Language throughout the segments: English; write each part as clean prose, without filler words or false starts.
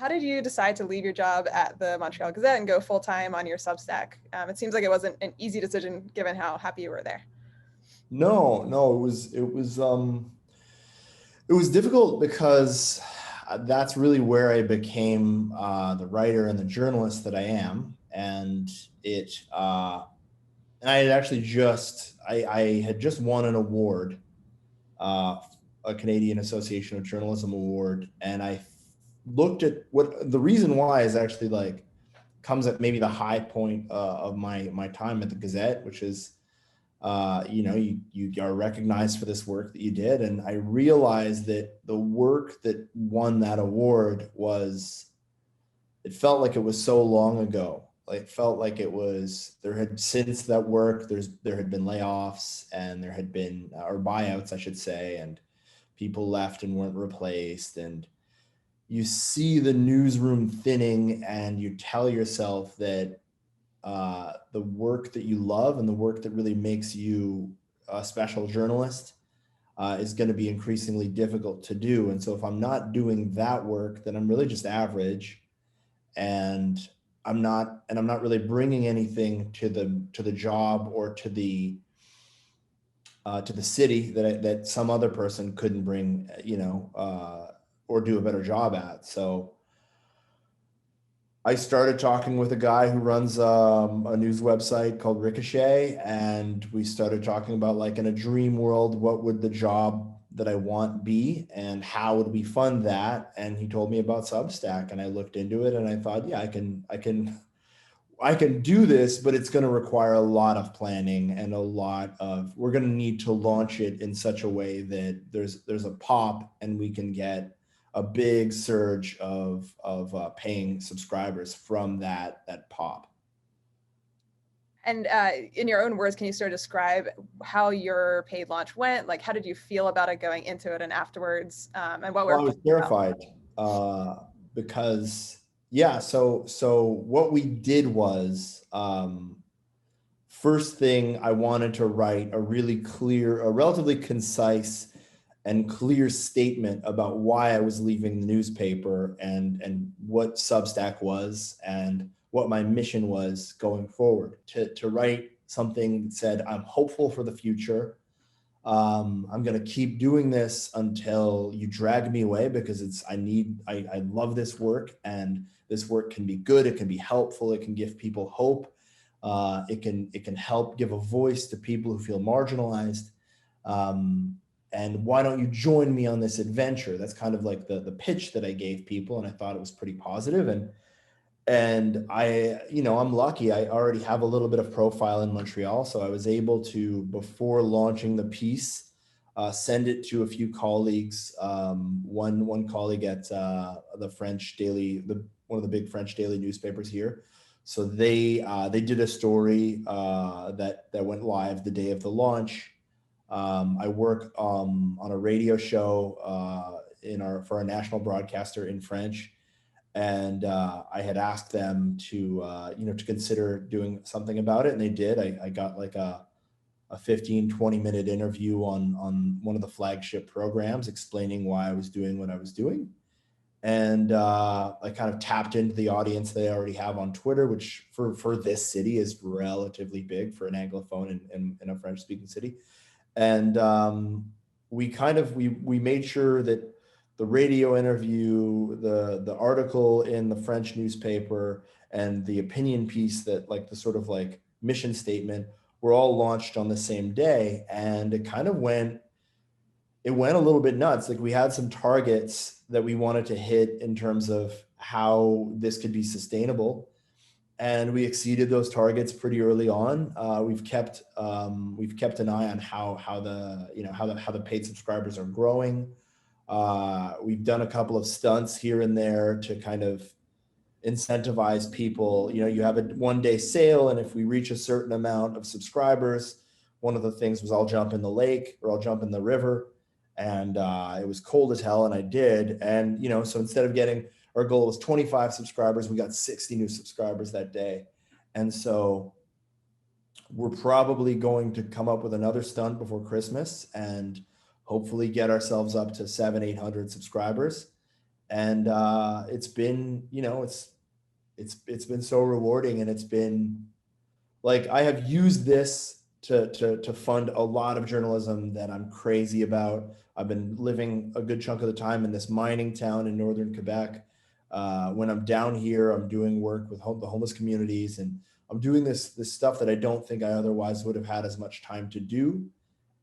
how did you decide to leave your job at the Montreal Gazette and go full-time on your Substack? It seems like it wasn't an easy decision given how happy you were there. No, it was difficult because that's really where I became the writer and the journalist that I am. And I had actually I had just won an award, a Canadian Association of Journalism award. And I looked at what the reason why is actually like comes at maybe the high point of my time at the Gazette, which is, you are recognized for this work that you did. And I realized that the work that won that award it felt like it was so long ago. Like, it felt like there had since that work, there had been layoffs and there had been, or buyouts, I should say, and people left and weren't replaced. And you see the newsroom thinning and you tell yourself that the work that you love and the work that really makes you a special journalist is going to be increasingly difficult to do. And so if I'm not doing that work, then I'm really just average, and I'm not really bringing anything to the job or to the city that some other person couldn't bring, or do a better job at. So I started talking with a guy who runs a news website called Ricochet, and we started talking about, like, in a dream world, what would the job that I want be and how would we fund that? And he told me about Substack, and I looked into it and I thought, yeah, I can do this, but it's going to require a lot of planning and we're going to need to launch it in such a way that there's a pop and we can get a big surge of paying subscribers from that pop. And in your own words, can you sort of describe how your paid launch went? Like, how did you feel about it going into it and afterwards? And what were I was terrified because, yeah. So what we did was, first thing, I wanted to write a relatively concise and clear statement about why I was leaving the newspaper and what Substack was and what my mission was going forward. To write something that said, I'm hopeful for the future. I'm going to keep doing this until you drag me away, because I love this work, and this work can be good. It can be helpful. It can give people hope. It can help give a voice to people who feel marginalized. And why don't you join me on this adventure? That's kind of like the pitch that I gave people, and I thought it was pretty positive. And I'm lucky. I already have a little bit of profile in Montreal, so I was able to, before launching the piece, send it to a few colleagues. One colleague at the French daily, one of the big French daily newspapers here. So they did a story that went live the day of the launch. I work on a radio show for our national broadcaster in French, and I had asked them to consider doing something about it, and they did. I got like a 15-20 minute interview on one of the flagship programs explaining why I was doing what I was doing. And I kind of tapped into the audience they already have on Twitter, which for this city is relatively big for an Anglophone in a French speaking city. And we made sure that the radio interview, the article in the French newspaper, and the opinion piece, that like the sort of like mission statement, were all launched on the same day. And it went a little bit nuts. Like, we had some targets that we wanted to hit in terms of how this could be sustainable, and we exceeded those targets pretty early on. We've kept an eye on how the paid subscribers are growing. We've done a couple of stunts here and there to kind of incentivize people. You have a 1-day sale, and if we reach a certain amount of subscribers, one of the things was I'll jump in the lake or I'll jump in the river. And it was cold as hell, and I did. And so instead of getting, our goal was 25 subscribers, we got 60 new subscribers that day. And so we're probably going to come up with another stunt before Christmas and hopefully get ourselves up to 700-800 subscribers. And it's been, it's been so rewarding, and it's been like I have used this to fund a lot of journalism that I'm crazy about. I've been living a good chunk of the time in this mining town in northern Quebec. When I'm down here, I'm doing work with the homeless communities, and I'm doing this stuff that I don't think I otherwise would have had as much time to do.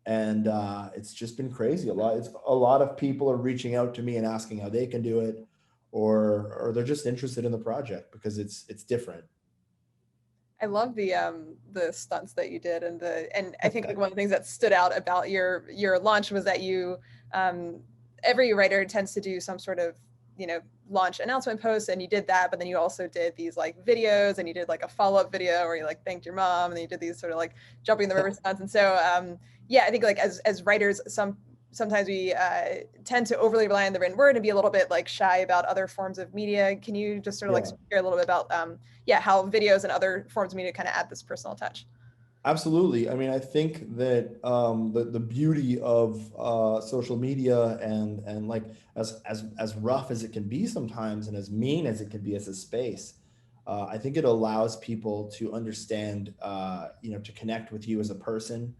And it's just been crazy. A lot of people are reaching out to me and asking how they can do it, or they're just interested in the project because it's different. I love the stunts that you did, and I think like one of the things that stood out about your launch was that you um, every writer tends to do some sort of launch announcement post, and you did that, but then you also did these like videos, and you did like a follow-up video where you like thanked your mom, and then you did these sort of like jumping in the river stunts. And so yeah, I think like as writers, sometimes we tend to overly rely on the written word and be a little bit like shy about other forms of media. Can you just sort of like Yeah. share a little bit about yeah, how videos and other forms of media kind of add this personal touch? Absolutely. I mean, I think that the beauty of social media, and like as rough as it can be sometimes, and as mean as it can be as a space, I think it allows people to understand, to connect with you as a person.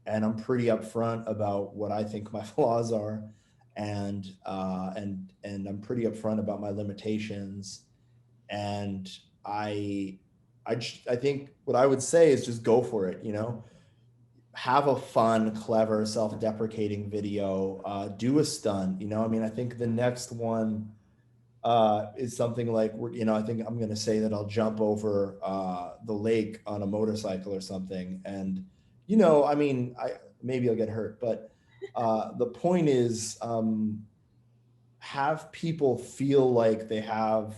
And I'm pretty upfront about what I think my flaws are, and I'm pretty upfront about my limitations. And I I think what I would say is just go for it. Have a fun, clever, self-deprecating video. Do a stunt. I mean, I think the next one is something like I think I'm going to say that I'll jump over the lake on a motorcycle or something. And I mean, I maybe I'll get hurt, but the point is, have people feel like they have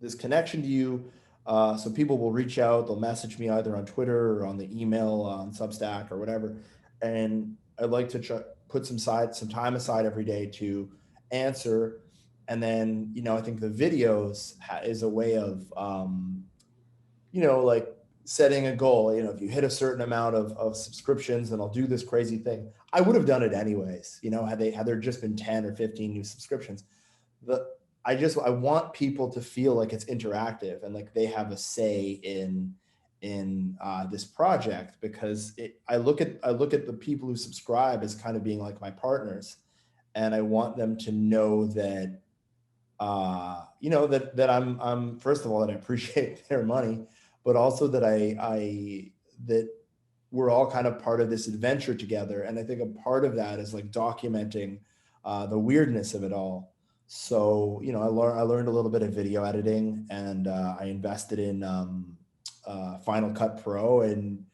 this connection to you. So people will reach out, they'll message me either on Twitter or on the email on Substack or whatever. And I'd like to put some time aside every day to answer. And then, I think the videos is a way of, like setting a goal. If you hit a certain amount of subscriptions, then I'll do this crazy thing. I would have done it anyways, had there just been 10 or 15 new subscriptions. the I want people to feel like it's interactive and like they have a say in this project, because I look at the people who subscribe as kind of being like my partners, and I want them to know that that I'm first of all that I appreciate their money, but also that that we're all kind of part of this adventure together. And I think a part of that is like documenting the weirdness of it all. So, I learned a little bit of video editing, and I invested in Final Cut Pro, and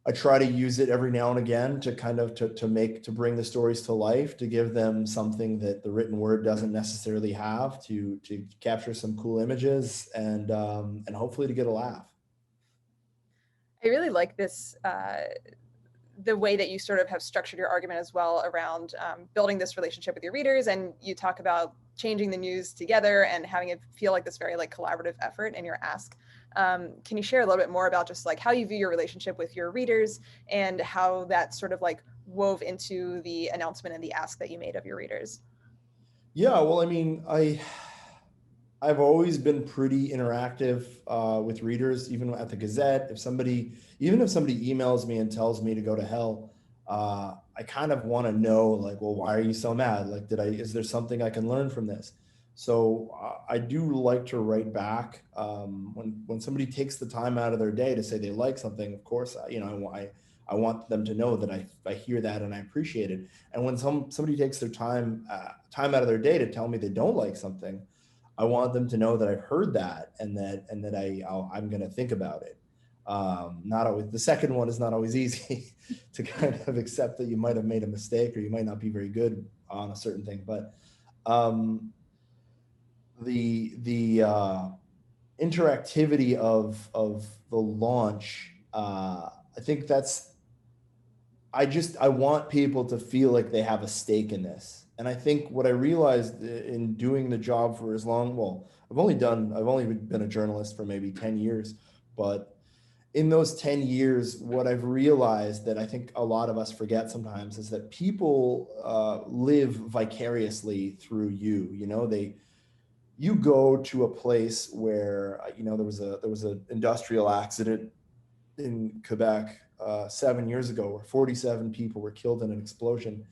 I try to use it every now and again to kind of to bring the stories to life, to give them something that the written word doesn't necessarily have, to capture some cool images, and hopefully to get a laugh. I really like this the way that you sort of have structured your argument as well around building this relationship with your readers, and you talk about changing the news together and having it feel like this very like collaborative effort in your ask. Can you share a little bit more about just like how you view your relationship with your readers and how that sort of like wove into the announcement and the ask that you made of your readers? Yeah, well, I mean, I've always been pretty interactive with readers, even at the Gazette. Even if somebody emails me and tells me to go to hell, I kind of want to know, like, well, why are you so mad? Like, is there something I can learn from this? So I do like to write back when somebody takes the time out of their day to say they like something. Of course, I want them to know that I hear that and I appreciate it. And when somebody takes their time out of their day to tell me they don't like something, I want them to know that I've heard that, and that I'm going to think about it. Not always. The second one is not always easy to kind of accept that you might have made a mistake or you might not be very good on a certain thing. But the interactivity of the launch, I think I want people to feel like they have a stake in this. And I think what I realized in doing the job for as long, well, I've only been a journalist for maybe 10 years, but in those 10 years, what I've realized that I think a lot of us forget sometimes is that people live vicariously through you. You know, you go to a place where there was an industrial accident in Quebec 7 years ago where 47 people were killed in an explosion.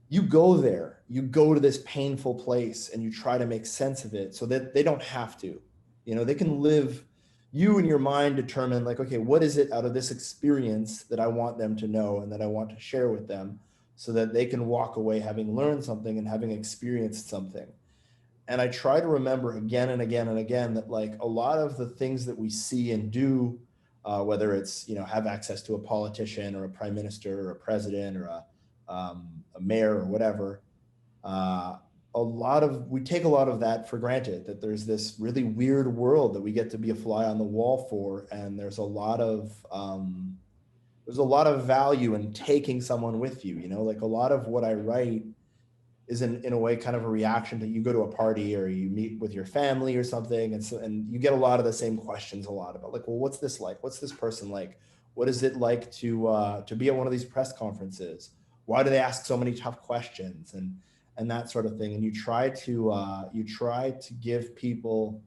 You go there, you go to this painful place, and you try to make sense of it so that they don't have to. They can live. You in your mind determine, like, okay, what is it out of this experience that I want them to know and that I want to share with them, so that they can walk away having learned something and having experienced something. And I try to remember again and again and again that, like, a lot of the things that we see and do, whether it's have access to a politician or a prime minister or a president or a mayor or whatever, uh, we take a lot of that for granted, that there's this really weird world that we get to be a fly on the wall for, and there's a lot of value in taking someone with you. Like, a lot of what I write is in a way kind of a reaction to, you go to a party or you meet with your family or something, and you get a lot of the same questions a lot about, like, well, what's this like? What's this person like? What is it like to be at one of these press conferences? Why do they ask so many tough questions, and that sort of thing? And you try to give people,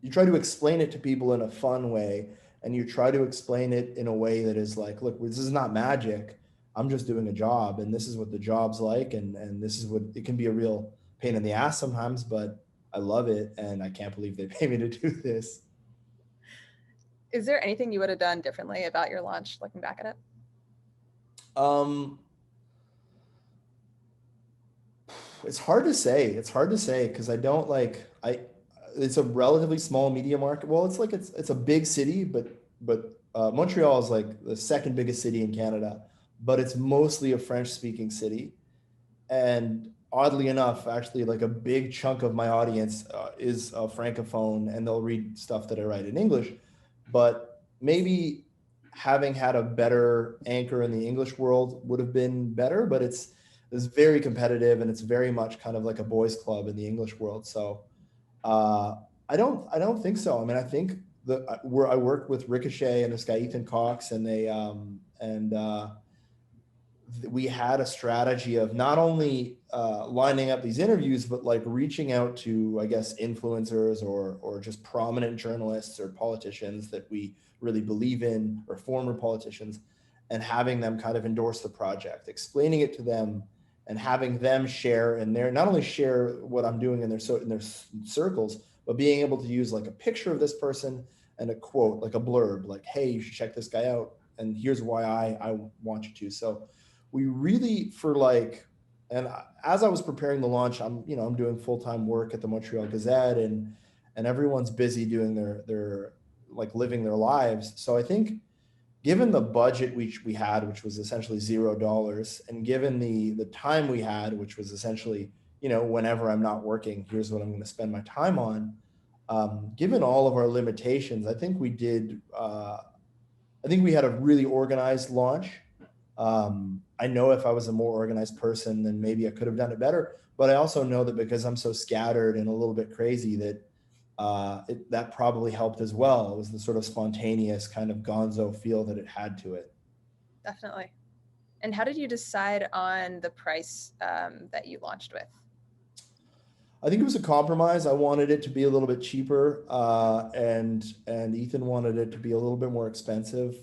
you try to explain it to people in a fun way, and you try to explain it in a way that is like, look, this is not magic. I'm just doing a job, and this is what the job's like, and this is what it can be, a real pain in the ass sometimes, but I love it, and I can't believe they pay me to do this. Is there anything you would have done differently about your launch, looking back at it? It's hard to say. It's hard to say because I don't like it's a relatively small media market. Well, it's a big city, but Montreal is like the second biggest city in Canada, but it's mostly a French speaking city. And oddly enough, actually, like, a big chunk of my audience is a francophone, and they'll read stuff that I write in English. But maybe having had a better anchor in the English world would have been better, but it's very competitive, and it's very much kind of like a boys club in the English world. So uh, I don't think so. I mean, I think where I worked with Ricochet and this guy Ethan Cox, and we had a strategy of not only lining up these interviews, but like reaching out to, I guess, influencers or just prominent journalists or politicians that we really believe in, or former politicians, and having them kind of endorse the project, explaining it to them, and having them share in their, not only share what I'm doing in their circles, but being able to use like a picture of this person and a quote, like a blurb, like, hey, you should check this guy out, and here's why I want you to. So we really, and as I was preparing the launch, I'm doing full-time work at the Montreal Gazette, and everyone's busy doing their like living their lives. So I think, given the budget we had, which was essentially $0, and given the time we had, which was essentially, whenever I'm not working, here's what I'm going to spend my time on. Given all of our limitations, I think we had a really organized launch. I know if I was a more organized person, then maybe I could have done it better. But I also know that because I'm so scattered and a little bit crazy, that that probably helped as well. It was the sort of spontaneous kind of gonzo feel that it had to it. Definitely. And how did you decide on the price that you launched with? I think it was a compromise. I wanted it to be a little bit cheaper, and Ethan wanted it to be a little bit more expensive.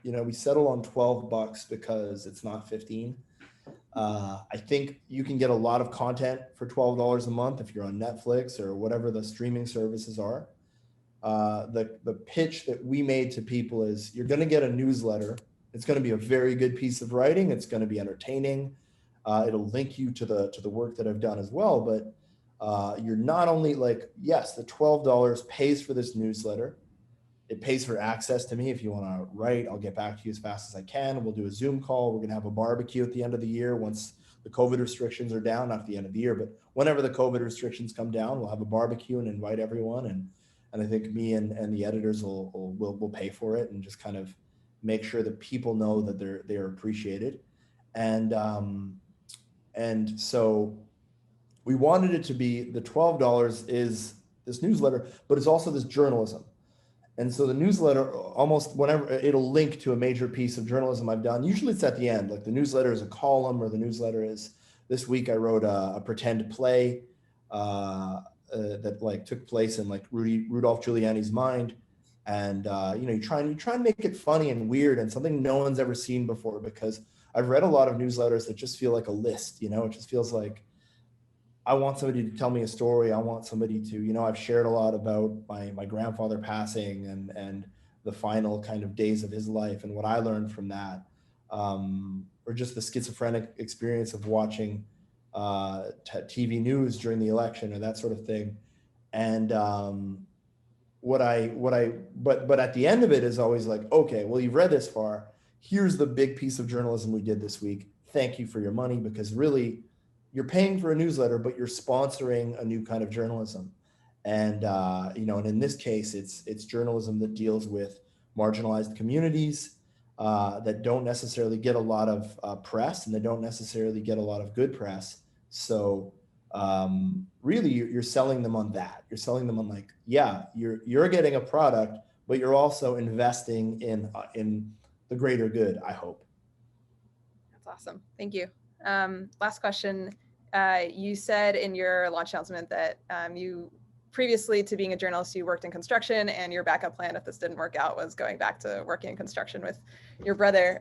We settled on $12 because it's not 15. I think you can get a lot of content for $12 a month if you're on Netflix or whatever the streaming services are. The pitch that we made to people is, you're going to get a newsletter. It's going to be a very good piece of writing. It's going to be entertaining. It'll link you to the work that I've done as well. But you're not only like, yes, the $12 pays for this newsletter. It pays for access to me. If you want to write, I'll get back to you as fast as I can. We'll do a Zoom call. We're going to have a barbecue at the end of the year once the COVID restrictions are down, not at the end of the year, but whenever the COVID restrictions come down, we'll have a barbecue and invite everyone. And I think me and the editors will pay for it, and just kind of make sure that people know that they're appreciated. And so we wanted it to be, the $12 is this newsletter, but it's also this journalism. And so the newsletter, almost whenever it'll link to a major piece of journalism I've done, usually it's at the end, like the newsletter is a column, or the newsletter is, this week I wrote a pretend play that like took place in like Rudolph Giuliani's mind. And you try and make it funny and weird and something no one's ever seen before, because I've read a lot of newsletters that just feel like a list, it just feels like I want somebody to tell me a story. I want somebody to, I've shared a lot about my grandfather passing and the final kind of days of his life and what I learned from that, or just the schizophrenic experience of watching TV news during the election or that sort of thing. And but at the end of it is always like, okay, well, you've read this far. Here's the big piece of journalism we did this week. Thank you for your money, because really, you're paying for a newsletter, but you're sponsoring a new kind of journalism. And and in this case, it's journalism that deals with marginalized communities that don't necessarily get a lot of press, and they don't necessarily get a lot of good press. So really, you're selling them on that. You're selling them on like, yeah, you're getting a product, but you're also investing in the greater good, I hope. That's awesome. Thank you. Last question. You said in your launch announcement that you previously to being a journalist, you worked in construction, and your backup plan, if this didn't work out, was going back to working in construction with your brother.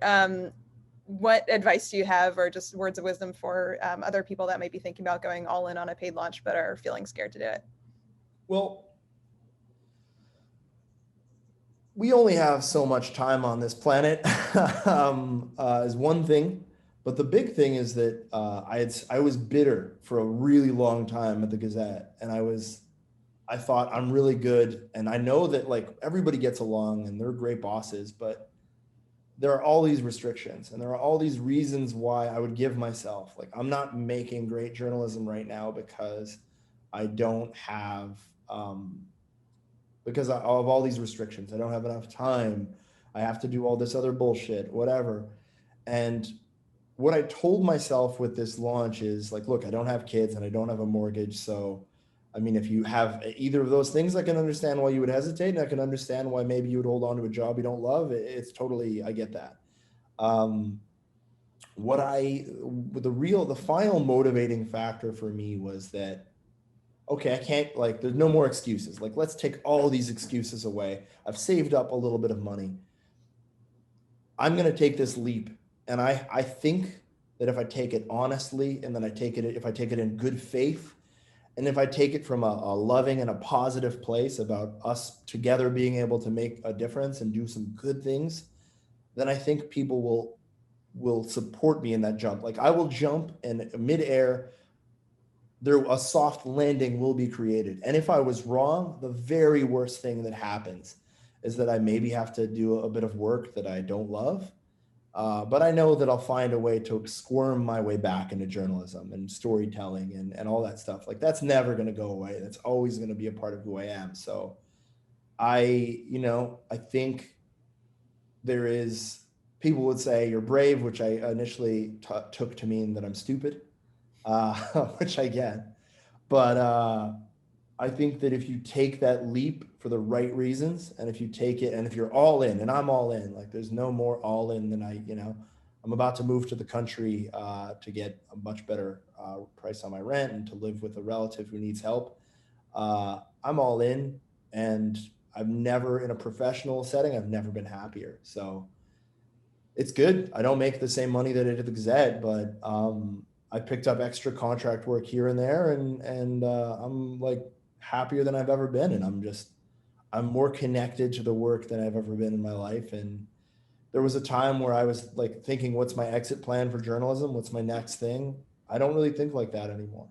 What advice do you have, or just words of wisdom for other people that might be thinking about going all in on a paid launch but are feeling scared to do it? Well, we only have so much time on this planet, is one thing. But the big thing is that I was bitter for a really long time at the Gazette, and I thought I'm really good, and I know that like everybody gets along and they're great bosses, but there are all these restrictions and there are all these reasons why I would give myself, like, I'm not making great journalism right now because I don't have because of all these restrictions. I don't have enough time. I have to do all this other bullshit, whatever. And what I told myself with this launch is like, look, I don't have kids and I don't have a mortgage. So, I mean, if you have either of those things, I can understand why you would hesitate, and I can understand why maybe you would hold on to a job you don't love. It's totally, I get that. The final motivating factor for me was that, okay, I can't, like, there's no more excuses. Like, let's take all these excuses away. I've saved up a little bit of money. I'm going to take this leap. And I think that if I take it honestly, and then if I take it in good faith, and if I take it from a loving and a positive place about us together being able to make a difference and do some good things, then I think people will support me in that jump. Like, I will jump, and midair, a soft landing will be created. And if I was wrong, the very worst thing that happens is that I maybe have to do a bit of work that I don't love. But I know that I'll find a way to squirm my way back into journalism and storytelling and all that stuff. Like, that's never going to go away. That's always going to be a part of who I am. So I think people would say you're brave, which I initially took to mean that I'm stupid, which I get. But I think that if you take that leap for the right reasons, and if you take it, and if you're all in, and I'm all in, like, there's no more all in than I'm about to move to the country to get a much better price on my rent and to live with a relative who needs help. I'm all in, and I've never, in a professional setting, I've never been happier. So it's good. I don't make the same money that I did at the Gazette, but I picked up extra contract work here and there, and I'm like happier than I've ever been. And I'm more connected to the work than I've ever been in my life. And there was a time where I was like thinking, what's my exit plan for journalism? What's my next thing? I don't really think like that anymore.